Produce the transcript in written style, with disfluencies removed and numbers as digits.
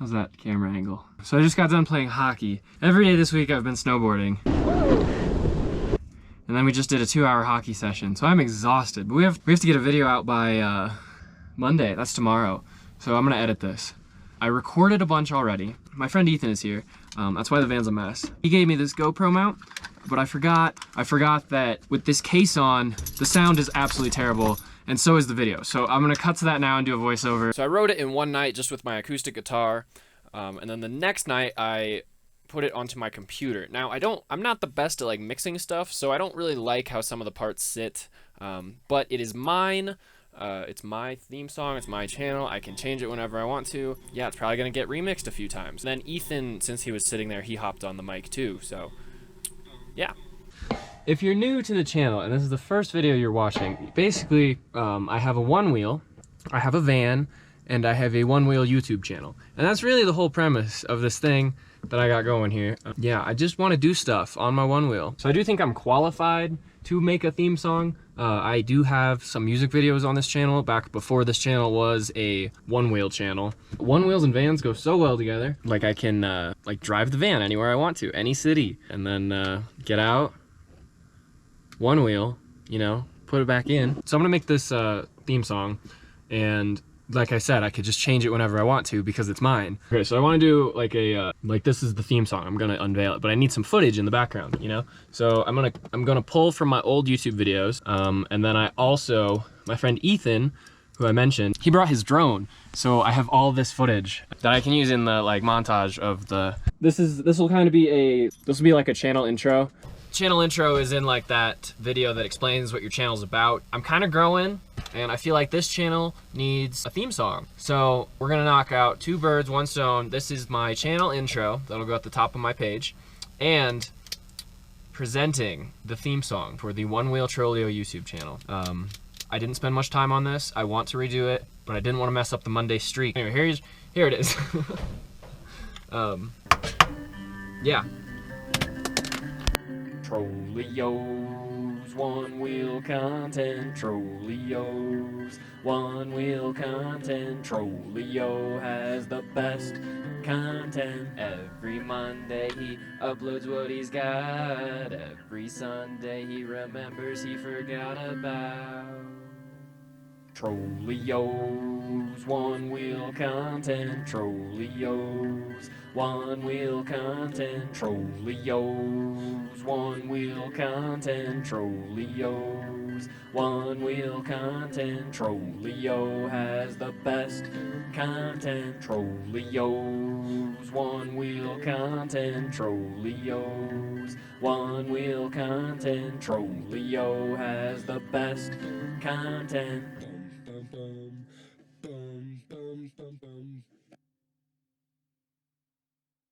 How's that camera angle? So I just got done playing hockey. Every day this week I've been snowboarding. And then we just did a 2-hour hockey session. So I'm exhausted, but we have to get a video out by Monday. That's tomorrow. So I'm gonna edit this. I recorded a bunch already. My friend Ethan is here. That's why the van's a mess. He gave me this GoPro mount, but I forgot that with this case on, the sound is absolutely terrible, and so is the video. So I'm gonna cut to that now and do a voiceover. So I wrote it in one night just with my acoustic guitar, and then the next night I put it onto my computer. Now I'm not the best at like mixing stuff, so I don't really like how some of the parts sit, but it is mine. It's my theme song, it's my channel, I can change it whenever I want to. Yeah, it's probably gonna get remixed a few times. Then Ethan, since he was sitting there, he hopped on the mic too, so yeah. If you're new to the channel and this is the first video you're watching, basically I have a Onewheel, I have a van, and I have a Onewheel YouTube channel. And that's really the whole premise of this thing that I got going here. Yeah, I just want to do stuff on my Onewheel. So I do think I'm qualified to make a theme song. I do have some music videos on this channel back before this channel was a Onewheel channel. Onewheels and vans go so well together. Like I can like drive the van anywhere I want to, any city, and then get out, Onewheel, you know, put it back in. So I'm gonna make this theme song, and like I said, I could just change it whenever I want to because it's mine. Okay, so I want to do like a like this is the theme song. I'm gonna unveil it, but I need some footage in the background, you know. So I'm gonna pull from my old YouTube videos, and then I also, my friend Ethan, who I mentioned, he brought his drone, so I have all this footage that I can use in the like montage of the. This will kind of be like a channel intro. Channel intro is in like that video that explains what your channel's about. I'm kind of growing, and I feel like this channel needs a theme song. So we're gonna knock out 2 birds, 1 stone. This is my channel intro that'll go at the top of my page, and presenting the theme song for the Onewheel Troglio YouTube channel. I didn't spend much time on this. I want to redo it, but I didn't want to mess up the Monday streak. Anyway, here it is. Yeah. Troglio's Onewheel content, Troglio's Onewheel content. Troglio has the best content. Every Monday he uploads what he's got. Every Sunday he remembers he forgot about. Troglio's Onewheel content, Troglio's Onewheel content, Troglio's Onewheel content, Troglio's Onewheel content. Troglio has the best content. Troglio's Onewheel content, Troglio's Onewheel content. Troglio has the best content.